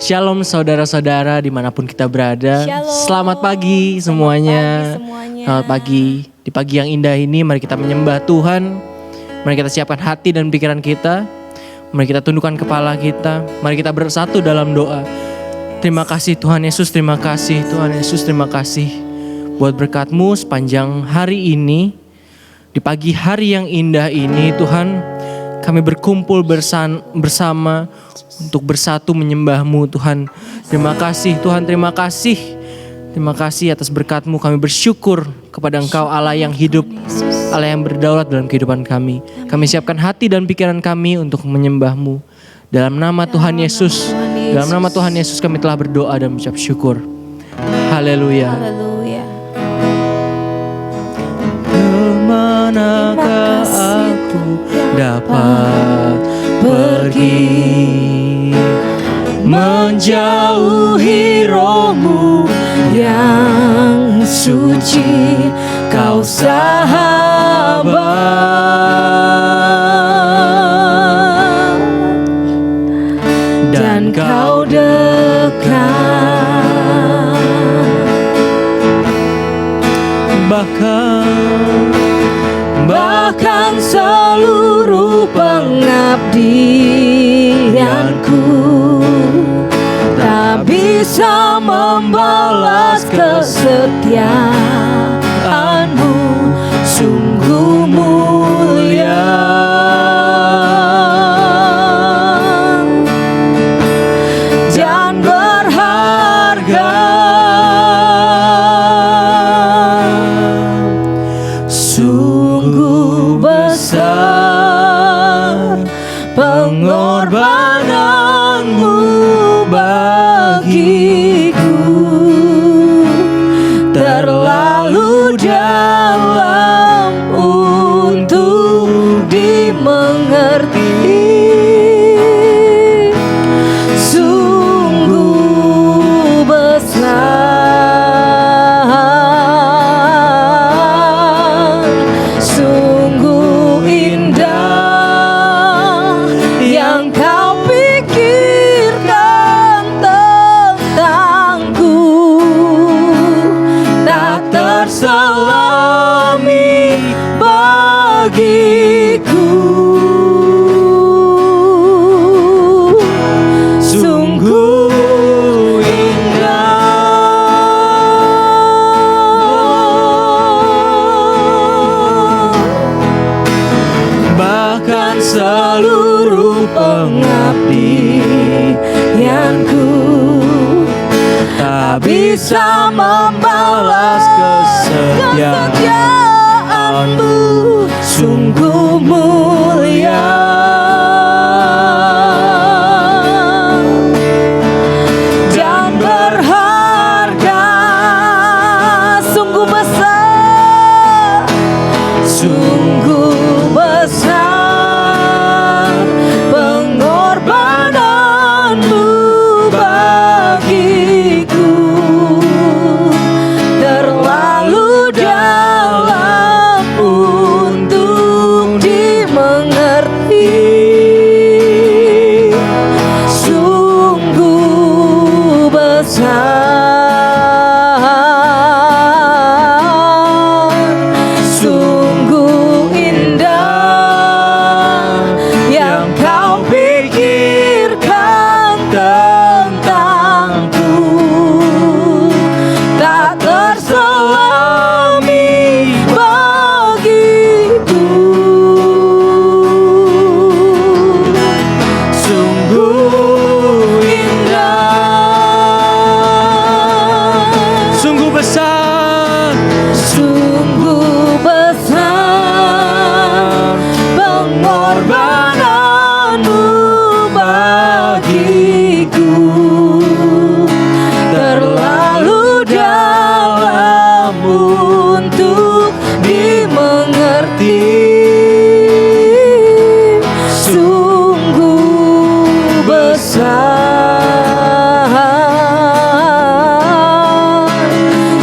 Shalom saudara-saudara dimanapun kita berada. Shalom. Selamat pagi semuanya. Selamat pagi. Di pagi yang indah ini mari kita menyembah Tuhan. Mari kita siapkan hati dan pikiran kita. Mari kita tundukkan kepala kita. Mari kita bersatu dalam doa. Terima kasih Tuhan Yesus, terima kasih Tuhan Yesus, terima kasih buat berkat-Mu sepanjang hari ini. Di pagi hari yang indah ini Tuhan, kami berkumpul bersama untuk bersatu menyembah-Mu Tuhan. Terima kasih Tuhan, terima kasih. Terima kasih atas berkat-Mu, kami bersyukur kepada Engkau Allah yang hidup, Allah yang berdaulat dalam kehidupan kami. Kami siapkan hati dan pikiran kami untuk menyembah-Mu. Dalam nama Tuhan Yesus, dalam nama Tuhan Yesus kami telah berdoa dan mengucap syukur. Haleluya. Haleluya. Kemanakah aku dapat pergi, menjauhi Roh-Mu yang suci, Kau sahabat dan Kau dekat, bahkan seluruh pengabdianku tak bisa membalas kesetiaan-Mu, sungguh mulia dan berharga. Sungguh besar pengorbanan-Mu bagiku, terlalu dalam untuk dimengerti. Sungguh besar, sungguh indah yang Kau pikirkan tentangku, tak terselami bagiku. Sungguh indah, bahkan seluruh pengabdianku tak bisa membalas kesetiaan-Mu, sungguh mulia dan berharga. Sungguh besar, sungguh besar pengorbanan-Mu bagiku, terlalu dalam untuk dimengerti. Sungguh besar, sungguh indah yang Kau pikirkan tentangku, tak terselami bagiku. Sungguh indah, sungguh besar, sungguh besar pengorbanan-Mu bagiku, terlalu dalam untuk dimengerti. Sungguh besar,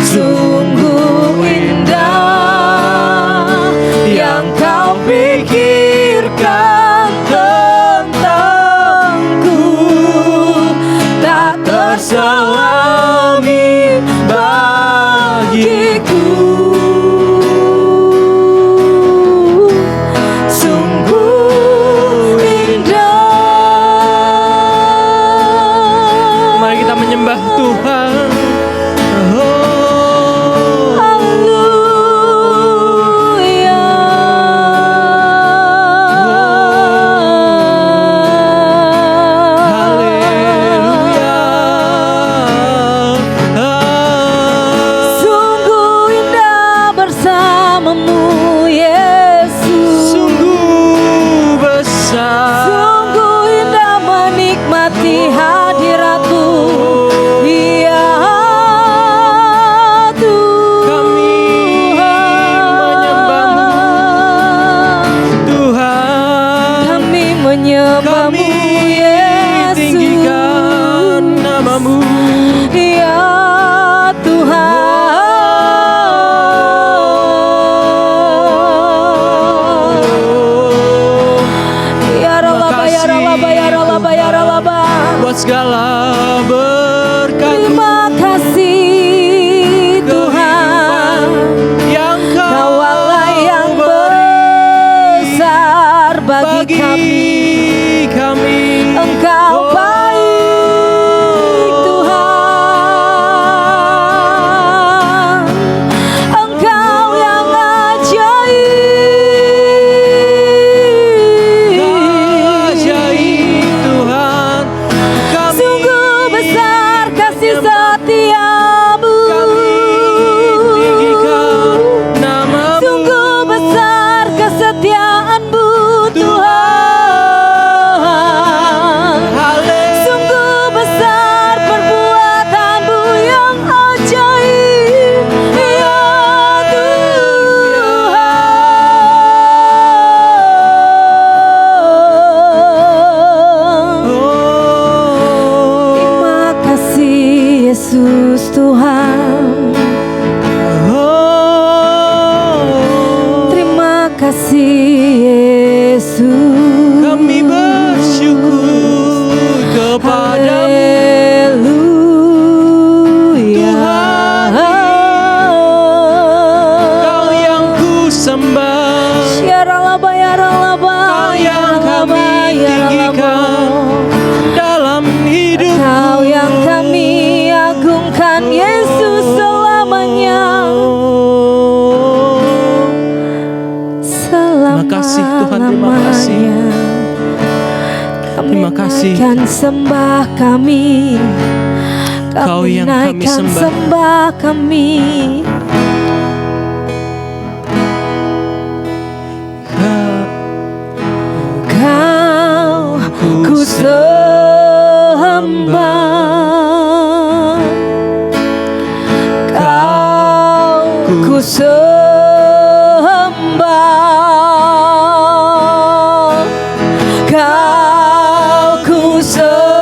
sungguh indah yang Kau pikirkan tentangku, tak bagiku. Sungguh indah. Mari kita menyembah Tuhan. Segala berkat. Terima kasih Tuhan, yang Kau Allah yang besar bagi kami. Engkau baik Tuhan, Engkau yang ajaib. Tuhan, sungguh besar kasih setiamu. Sungguh besar kesetiaanmu Tuhan. Sungguh besar perbuatanmu yang ajaib ya Tuhan. Terima kasih Yesus Tuhan. Terima kasih Yesus. Kami bersyukur kepadamu. Haleluya. Kau yang ku sembah, Syaralaba yaralaba, Kau yang kami tinggikan dalam hidup. Kau yang kami agungkan Yesus selamanya. Terima kasih Tuhan, terima kasih. Terima kasih. Kami naikkan sembah kami. Kau yang kami naikkan sembah. sembah kami. Kau ku sembah. Kau ku sembah. Kau ku sembah.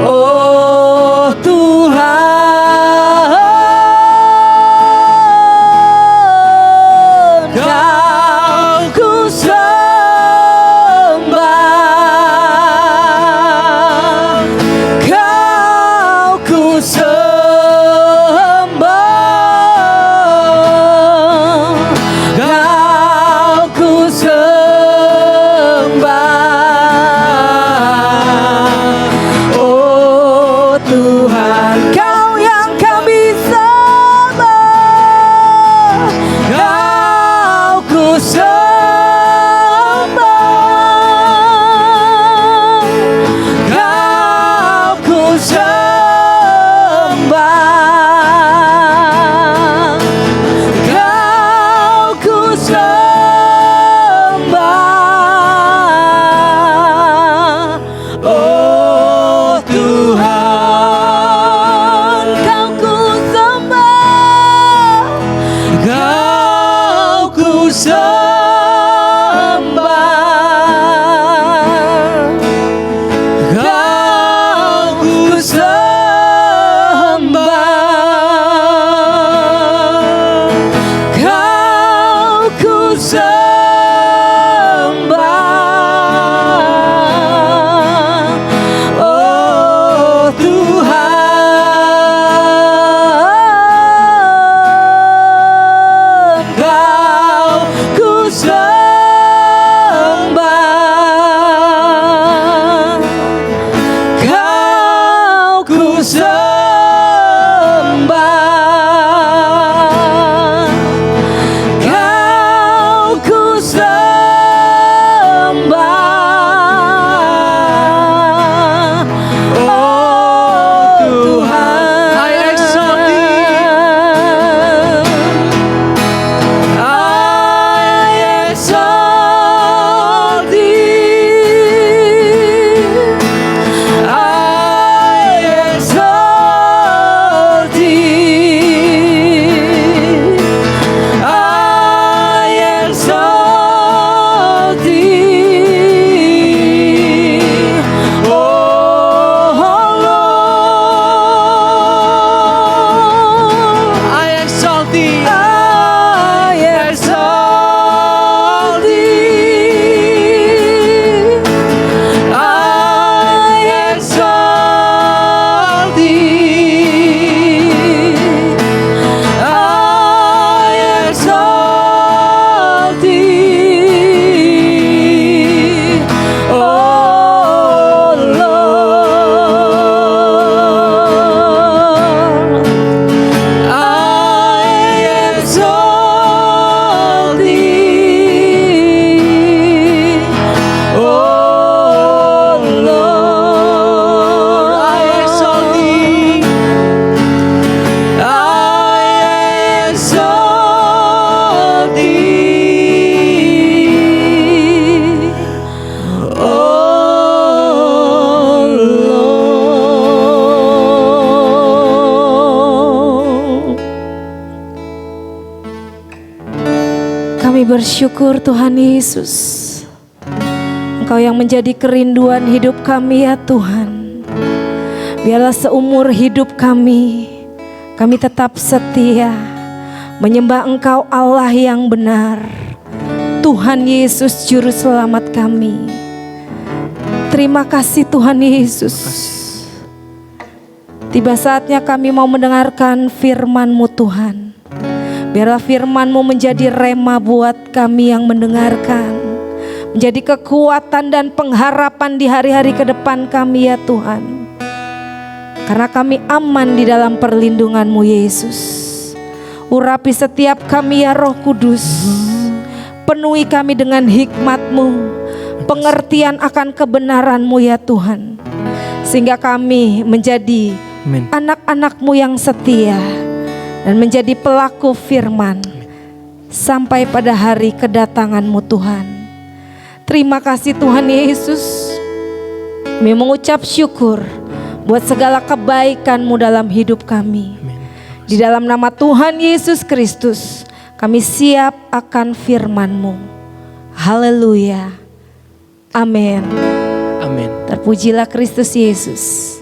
Oh Tuhan, Kau ku sembah. Kau ku sembah. bersyukur Tuhan Yesus. Engkau yang menjadi kerinduan hidup kami ya Tuhan. Biarlah seumur hidup kami tetap setia menyembah Engkau Allah yang benar, Tuhan Yesus Juru Selamat kami. Terima kasih Tuhan Yesus. Tiba saatnya kami mau mendengarkan firman-Mu Tuhan. Biarlah firman-Mu menjadi rema buat kami yang mendengarkan, menjadi kekuatan dan pengharapan di hari-hari ke depan kami ya Tuhan. Karena kami aman di dalam perlindungan-Mu Yesus. Urapi setiap kami ya Roh Kudus. Penuhi kami dengan hikmat-Mu, pengertian akan kebenaran-Mu ya Tuhan. Sehingga kami menjadi anak-anak-Mu yang setia dan menjadi pelaku firman sampai pada hari kedatangan-Mu Tuhan. Terima kasih Tuhan Yesus. Kami mengucap syukur buat segala kebaikan-Mu dalam hidup kami. Di dalam nama Tuhan Yesus Kristus kami siap akan firman-Mu. Haleluya. Amin. Amin. Terpujilah Kristus Yesus.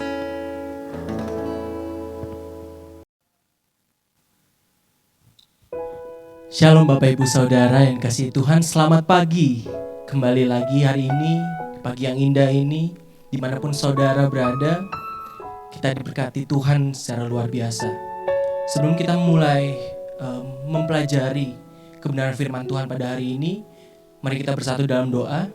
Shalom Bapak Ibu Saudara yang kasih Tuhan, selamat pagi. Kembali lagi hari ini, pagi yang indah ini, dimanapun saudara berada, kita diberkati Tuhan secara luar biasa. Sebelum kita mulai mempelajari kebenaran firman Tuhan pada hari ini, mari kita bersatu dalam doa.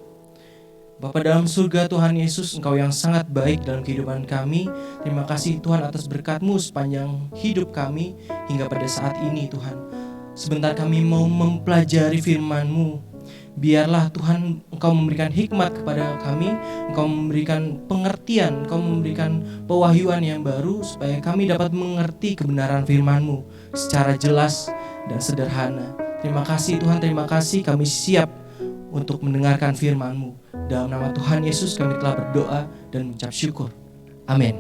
Bapa dalam surga Tuhan Yesus, Engkau yang sangat baik dalam kehidupan kami. Terima kasih Tuhan atas berkat-Mu sepanjang hidup kami hingga pada saat ini Tuhan. Sebentar kami mau mempelajari firman-Mu. Biarlah Tuhan Engkau memberikan hikmat kepada kami, Engkau memberikan pengertian, Engkau memberikan pewahyuan yang baru supaya kami dapat mengerti kebenaran firman-Mu secara jelas dan sederhana. Terima kasih Tuhan, terima kasih, kami siap untuk mendengarkan firman-Mu. Dalam nama Tuhan Yesus kami telah berdoa dan mengucap syukur. Amin.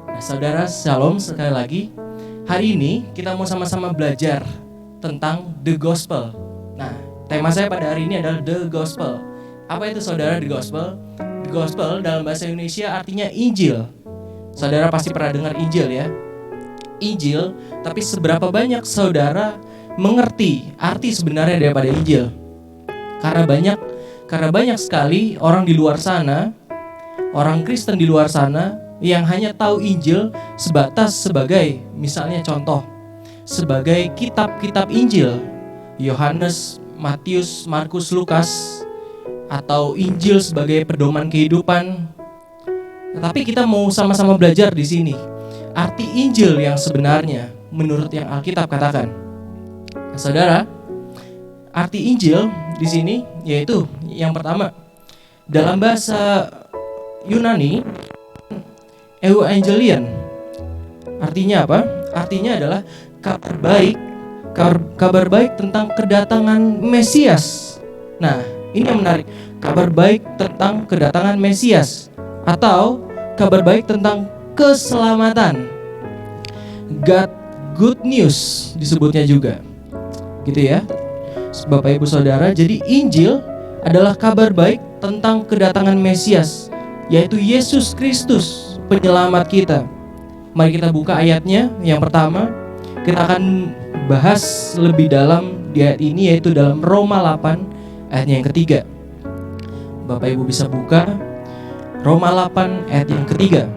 Nah saudara, shalom sekali lagi. Hari ini kita mau sama-sama belajar tentang The Gospel. Nah, tema saya pada hari ini adalah The Gospel. Apa itu saudara The Gospel? The Gospel dalam bahasa Indonesia artinya Injil. Saudara pasti pernah dengar Injil ya. Injil, tapi seberapa banyak saudara mengerti arti sebenarnya daripada Injil? Karena banyak sekali orang di luar sana, orang Kristen di luar sana yang hanya tahu Injil sebatas sebagai, misalnya contoh, sebagai kitab-kitab Injil, Yohanes, Matius, Markus, Lukas, atau Injil sebagai pedoman kehidupan. Tetapi kita mau sama-sama belajar di sini arti Injil yang sebenarnya menurut yang Alkitab katakan. Nah, saudara, arti Injil di sini yaitu yang pertama, dalam bahasa Yunani, Evangelion. Artinya apa? Artinya adalah kabar baik tentang kedatangan Mesias. Nah, ini yang menarik. Kabar baik tentang kedatangan Mesias atau kabar baik tentang keselamatan. Good news disebutnya juga. Gitu ya. Bapak Ibu Saudara, jadi Injil adalah kabar baik tentang kedatangan Mesias, yaitu Yesus Kristus, penyelamat kita. Mari kita buka ayatnya. Yang pertama, kita akan bahas lebih dalam di ayat ini, yaitu dalam Roma 8 ayatnya yang ketiga. Bapak Ibu bisa buka Roma 8 ayat yang ketiga.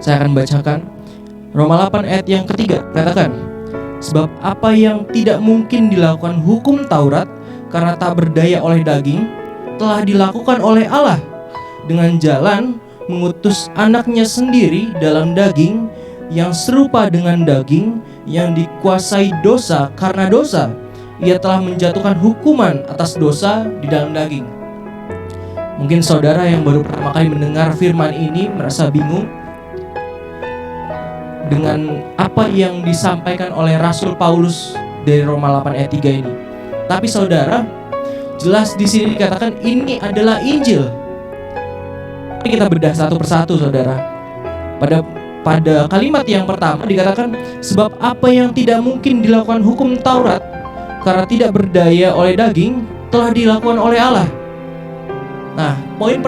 Saya akan bacakan Roma 8 ayat yang ketiga. Katakan, sebab apa yang tidak mungkin dilakukan hukum Taurat karena tak berdaya oleh daging, telah dilakukan oleh Allah dengan jalan mengutus anaknya sendiri dalam daging, yang serupa dengan daging, yang dikuasai dosa karena dosa. Ia telah menjatuhkan hukuman atas dosa di dalam daging. Mungkin saudara yang baru pertama kali mendengar firman ini merasa bingung dengan apa yang disampaikan oleh Rasul Paulus dari Roma 8 ayat 3 ini. Tapi saudara, jelas di sini dikatakan ini adalah Injil. Kita bedah satu persatu saudara. Pada kalimat yang pertama dikatakan, sebab apa yang tidak mungkin dilakukan hukum Taurat karena tidak berdaya oleh daging telah dilakukan oleh Allah. Nah, poin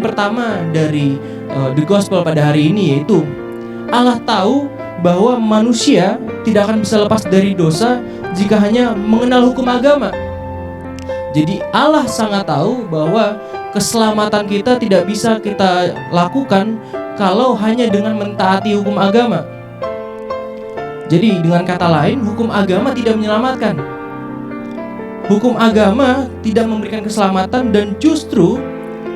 pertama dari The Gospel pada hari ini yaitu Allah tahu bahwa manusia tidak akan bisa lepas dari dosa jika hanya mengenal hukum agama. Jadi Allah sangat tahu bahwa keselamatan kita tidak bisa kita lakukan kalau hanya dengan mentaati hukum agama. Jadi dengan kata lain, hukum agama tidak menyelamatkan. Hukum agama tidak memberikan keselamatan dan justru,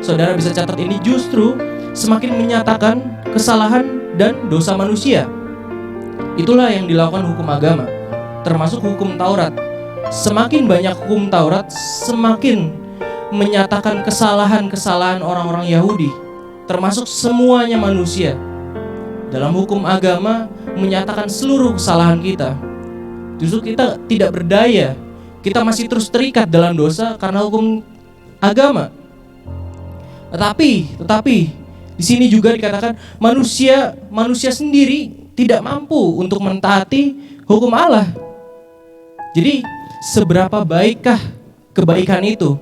saudara bisa catat ini, justru semakin menyatakan kesalahan dan dosa manusia. Itulah yang dilakukan hukum agama, termasuk hukum Taurat. Semakin banyak hukum Taurat, semakin menyatakan kesalahan-kesalahan orang-orang Yahudi, termasuk semuanya manusia. Dalam hukum agama menyatakan seluruh kesalahan kita. Justru kita tidak berdaya, kita masih terus terikat dalam dosa karena hukum agama. Tetapi di sini juga dikatakan manusia sendiri tidak mampu untuk mentaati hukum Allah. Jadi seberapa baikkah kebaikan itu?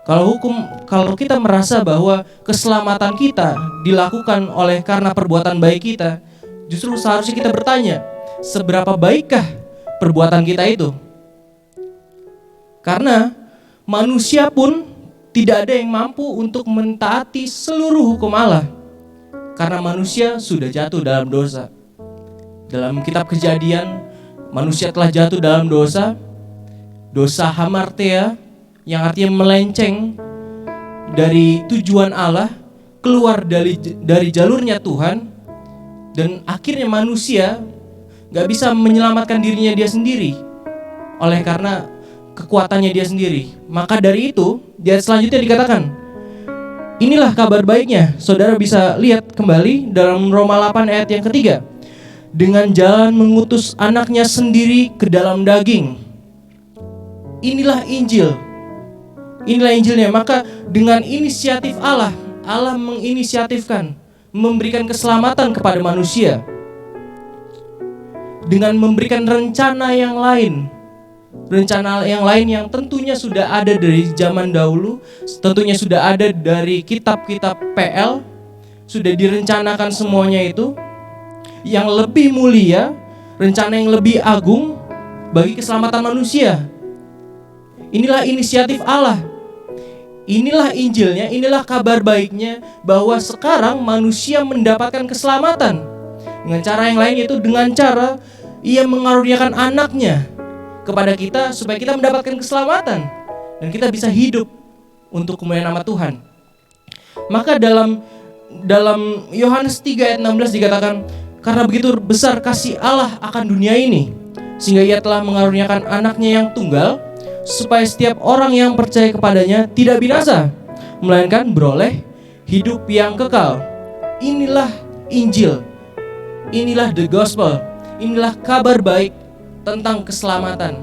Kalau kita merasa bahwa keselamatan kita dilakukan oleh karena perbuatan baik kita, justru seharusnya kita bertanya, seberapa baikkah perbuatan kita itu? Karena manusia pun tidak ada yang mampu untuk mentaati seluruh hukum Allah, karena manusia sudah jatuh dalam dosa. Dalam kitab Kejadian, manusia telah jatuh dalam dosa hamartia, yang artinya melenceng dari tujuan Allah, keluar dari jalurnya Tuhan, dan akhirnya manusia gak bisa menyelamatkan dirinya dia sendiri oleh karena kekuatannya dia sendiri. Maka dari itu, di ayat selanjutnya dikatakan, inilah kabar baiknya. Saudara bisa lihat kembali dalam Roma 8 ayat yang ketiga. Dengan jalan mengutus anaknya sendiri ke dalam daging. Inilah Injil. Inilah Injilnya. Maka dengan inisiatif Allah menginisiatifkan, memberikan keselamatan kepada manusia dengan memberikan rencana yang lain. Rencana yang lain yang tentunya sudah ada dari zaman dahulu, tentunya sudah ada dari kitab-kitab PL, sudah direncanakan semuanya itu, yang lebih mulia, rencana yang lebih agung bagi keselamatan manusia. Inilah inisiatif Allah. Inilah Injilnya, inilah kabar baiknya bahwa sekarang manusia mendapatkan keselamatan. Dengan cara yang lain yaitu dengan cara Ia mengaruniakan anaknya kepada kita supaya kita mendapatkan keselamatan dan kita bisa hidup untuk kemuliaan nama Tuhan. Maka dalam Yohanes 3 ayat 16 dikatakan, karena begitu besar kasih Allah akan dunia ini, sehingga Ia telah mengaruniakan anaknya yang tunggal, supaya setiap orang yang percaya kepadanya tidak binasa, melainkan beroleh hidup yang kekal. Inilah Injil, inilah the gospel, inilah kabar baik tentang keselamatan.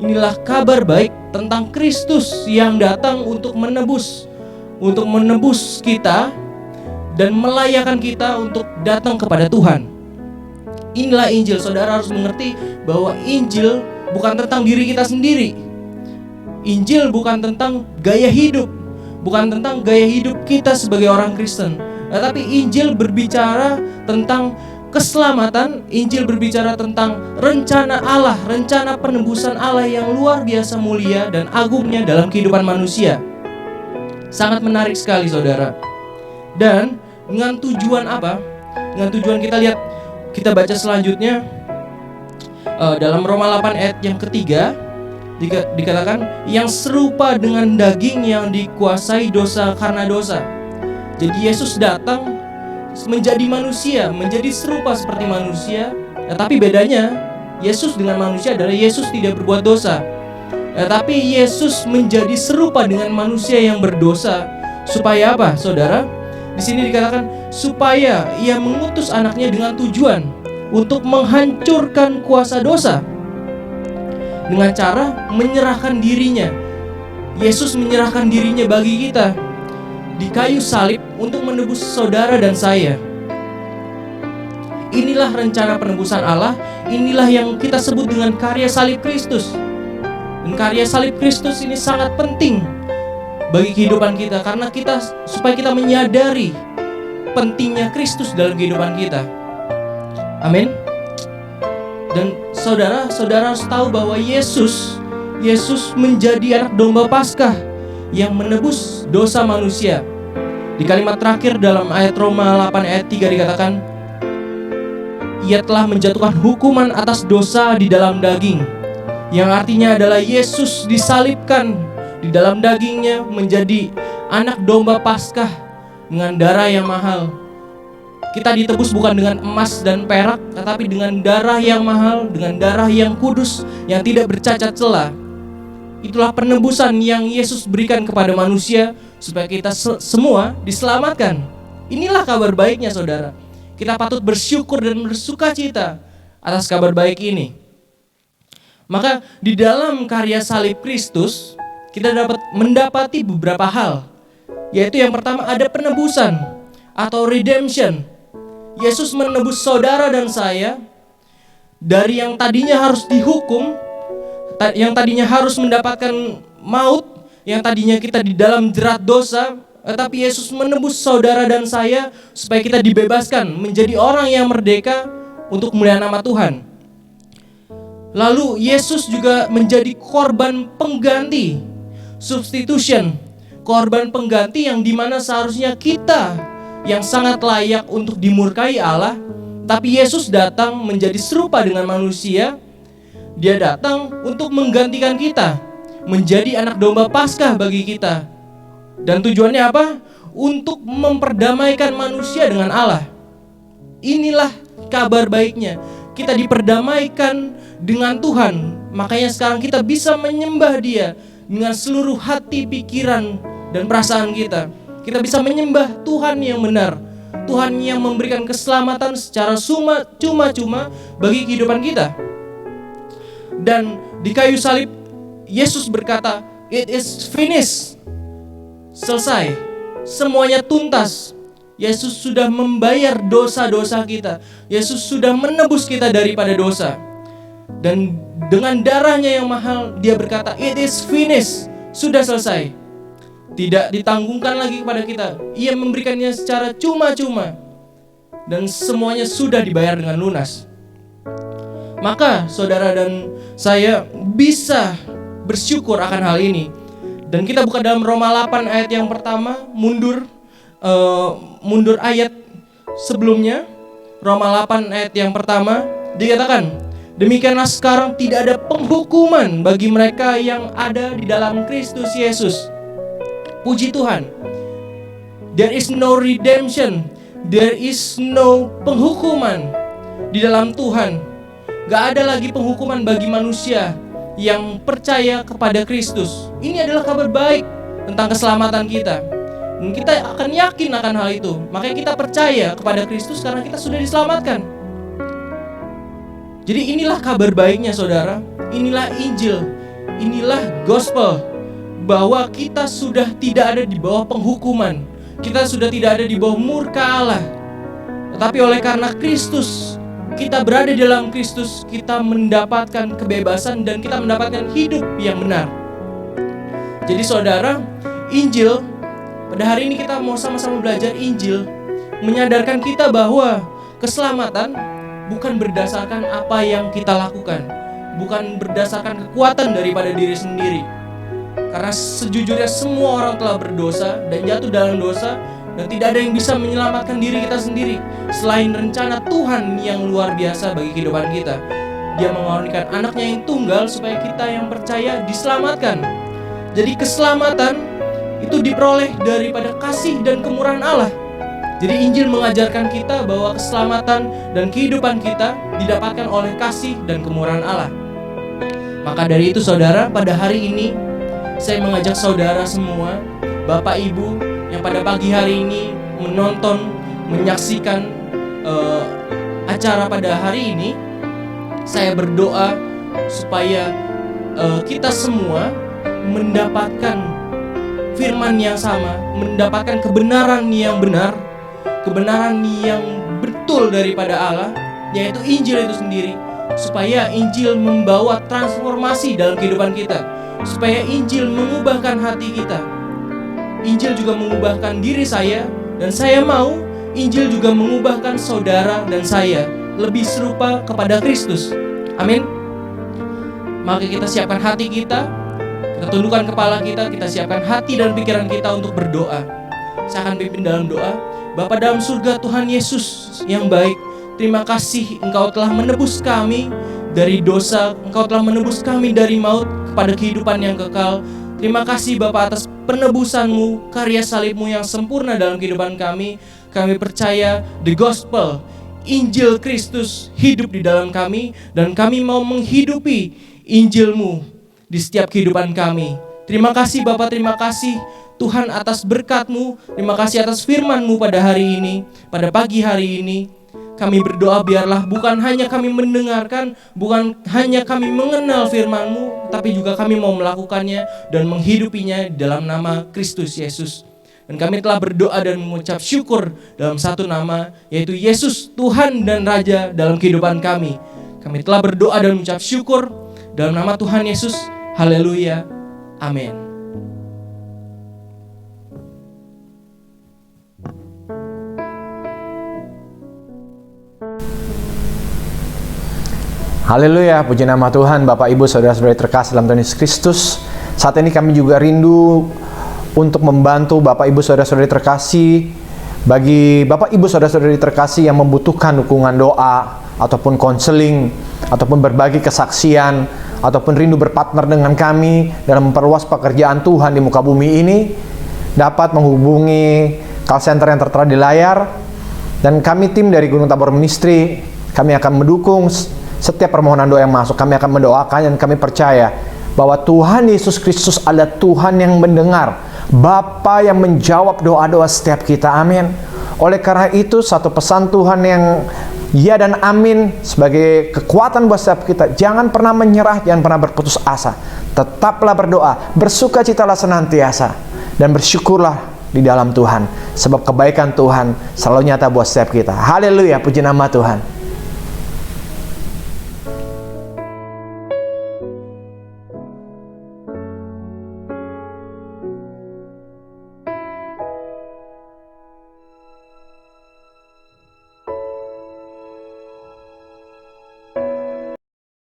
Inilah kabar baik tentang Kristus yang datang untuk menebus kita dan melayakkan kita untuk datang kepada Tuhan. Inilah Injil. Saudara harus mengerti bahwa Injil bukan tentang diri kita sendiri. Injil bukan tentang gaya hidup, bukan tentang gaya hidup kita sebagai orang Kristen. Tetapi Injil berbicara tentang keselamatan. Injil berbicara tentang rencana Allah, rencana penebusan Allah yang luar biasa mulia dan agungnya dalam kehidupan manusia. Sangat menarik sekali saudara. Dan dengan tujuan apa? Dengan tujuan kita baca selanjutnya dalam Roma 8 ayat yang ketiga dikatakan yang serupa dengan daging yang dikuasai dosa karena dosa. Jadi Yesus datang menjadi manusia, menjadi serupa seperti manusia. Tapi bedanya Yesus dengan manusia adalah Yesus tidak berbuat dosa. Tapi Yesus menjadi serupa dengan manusia yang berdosa. Supaya apa, saudara? Di sini dikatakan supaya Ia mengutus anaknya dengan tujuan untuk menghancurkan kuasa dosa. Dengan cara menyerahkan dirinya. Yesus menyerahkan dirinya bagi kita di kayu salib untuk menebus saudara dan saya. Inilah rencana penebusan Allah. Inilah yang kita sebut dengan karya salib Kristus. Dan karya salib Kristus ini sangat penting bagi kehidupan kita, karena supaya kita menyadari pentingnya Kristus dalam kehidupan kita. Amin. Dan saudara harus tahu bahwa Yesus menjadi anak domba Paskah yang menebus dosa manusia. Di kalimat terakhir dalam ayat Roma 8 ayat 3 dikatakan, Ia telah menjatuhkan hukuman atas dosa di dalam daging, yang artinya adalah Yesus disalibkan di dalam dagingnya menjadi anak domba Paskah dengan darah yang mahal. Kita ditebus bukan dengan emas dan perak, tetapi dengan darah yang mahal, dengan darah yang kudus, yang tidak bercacat celah. Itulah penebusan yang Yesus berikan kepada manusia supaya kita semua diselamatkan. Inilah kabar baiknya, saudara. Kita patut bersyukur dan bersukacita atas kabar baik ini. Maka di dalam karya salib Kristus kita dapat mendapati beberapa hal, yaitu yang pertama ada penebusan atau redemption. Yesus menebus saudara dan saya dari yang tadinya harus dihukum, yang tadinya harus mendapatkan maut, yang tadinya kita di dalam jerat dosa, tetapi Yesus menebus saudara dan saya supaya kita dibebaskan menjadi orang yang merdeka untuk kemuliaan nama Tuhan. Lalu Yesus juga menjadi korban pengganti, substitution, korban pengganti yang dimana seharusnya kita yang sangat layak untuk dimurkai Allah, tapi Yesus datang menjadi serupa dengan manusia. Dia datang untuk menggantikan kita, menjadi anak domba Paskah bagi kita. Dan tujuannya apa? Untuk memperdamaikan manusia dengan Allah. Inilah kabar baiknya. Kita diperdamaikan dengan Tuhan. Makanya sekarang kita bisa menyembah Dia dengan seluruh hati, pikiran, dan perasaan kita. Kita bisa menyembah Tuhan yang benar, Tuhan yang memberikan keselamatan secara cuma-cuma bagi kehidupan kita. Dan di kayu salib Yesus berkata, "It is finished." Selesai. Semuanya tuntas. Yesus sudah membayar dosa-dosa kita. Yesus sudah menebus kita daripada dosa. Dan dengan darahnya yang mahal, Dia berkata, "It is finished." Sudah selesai. Tidak ditanggungkan lagi kepada kita. Ia memberikannya secara cuma-cuma. Dan semuanya sudah dibayar dengan lunas. Maka saudara dan saya bisa bersyukur akan hal ini. Dan kita buka dalam Roma 8 ayat yang pertama, mundur ayat sebelumnya. Roma 8 ayat yang pertama dikatakan, "Demikianlah sekarang tidak ada penghukuman bagi mereka yang ada di dalam Kristus Yesus." Puji Tuhan. There is no redemption. There is no penghukuman di dalam Tuhan. Gak ada lagi penghukuman bagi manusia yang percaya kepada Kristus. Ini adalah kabar baik tentang keselamatan kita. Dan kita akan yakin akan hal itu. Makanya kita percaya kepada Kristus karena kita sudah diselamatkan. Jadi inilah kabar baiknya, saudara. Inilah Injil. Inilah gospel. Bahwa kita sudah tidak ada di bawah penghukuman. Kita sudah tidak ada di bawah murka Allah. Tetapi oleh karena Kristus, kita berada di dalam Kristus, kita mendapatkan kebebasan dan kita mendapatkan hidup yang benar. Jadi saudara, Injil, pada hari ini kita mau sama-sama belajar Injil, menyadarkan kita bahwa keselamatan bukan berdasarkan apa yang kita lakukan, bukan berdasarkan kekuatan daripada diri sendiri. Karena sejujurnya semua orang telah berdosa dan jatuh dalam dosa, dan tidak ada yang bisa menyelamatkan diri kita sendiri selain rencana Tuhan yang luar biasa bagi kehidupan kita. Dia mengorbankan anaknya yang tunggal supaya kita yang percaya diselamatkan. Jadi keselamatan itu diperoleh daripada kasih dan kemurahan Allah. Jadi Injil mengajarkan kita bahwa keselamatan dan kehidupan kita didapatkan oleh kasih dan kemurahan Allah. Maka dari itu saudara, pada hari ini saya mengajak saudara semua, Bapak Ibu yang pada pagi hari ini menonton, menyaksikan acara pada hari ini, saya berdoa supaya kita semua mendapatkan firman yang sama, mendapatkan kebenaran yang benar, kebenaran yang betul daripada Allah, yaitu Injil itu sendiri, supaya Injil membawa transformasi dalam kehidupan kita, supaya Injil mengubahkan hati kita. Injil juga mengubahkan diri saya, dan saya mau Injil juga mengubahkan saudara dan saya lebih serupa kepada Kristus. Amin. Maka kita siapkan hati kita tundukkan kepala kita siapkan hati dan pikiran kita untuk berdoa. Saya akan pimpin dalam doa. Bapa dalam surga, Tuhan Yesus yang baik, terima kasih Engkau telah menebus kami dari dosa, Engkau telah menebus kami dari maut kepada kehidupan yang kekal. Terima kasih Bapa atas penebusan-Mu, karya salib-Mu yang sempurna dalam kehidupan kami. Kami percaya the gospel, Injil Kristus hidup di dalam kami, dan kami mau menghidupi Injil-Mu di setiap kehidupan kami. Terima kasih Bapa, terima kasih Tuhan atas berkat-Mu. Terima kasih atas firman-Mu pada hari ini, pada pagi hari ini. Kami berdoa biarlah bukan hanya kami mendengarkan, bukan hanya kami mengenal firman-Mu, tapi juga kami mau melakukannya dan menghidupinya dalam nama Kristus Yesus. Dan kami telah berdoa dan mengucap syukur dalam satu nama, yaitu Yesus Tuhan dan Raja dalam kehidupan kami. Kami telah berdoa dan mengucap syukur dalam nama Tuhan Yesus. Haleluya. Amin. Haleluya, puji nama Tuhan. Bapak Ibu saudara-saudari terkasih dalam Tuhan Yesus Kristus, saat ini kami juga rindu untuk membantu Bapak Ibu saudara-saudari terkasih. Bagi Bapak Ibu saudara-saudari terkasih yang membutuhkan dukungan doa ataupun konseling ataupun berbagi kesaksian ataupun rindu berpartner dengan kami dalam memperluas pekerjaan Tuhan di muka bumi ini, dapat menghubungi call center yang tertera di layar, dan kami tim dari Gunung Tabor Ministry, kami akan mendukung setiap permohonan doa yang masuk. Kami akan mendoakan, dan kami percaya bahwa Tuhan Yesus Kristus adalah Tuhan yang mendengar, Bapa yang menjawab doa-doa setiap kita. Amin. Oleh karena itu, satu pesan Tuhan yang ya dan amin sebagai kekuatan buat setiap kita, jangan pernah menyerah, jangan pernah berputus asa. Tetaplah berdoa, bersukacitalah senantiasa, dan bersyukurlah di dalam Tuhan, sebab kebaikan Tuhan selalu nyata buat setiap kita. Haleluya, puji nama Tuhan.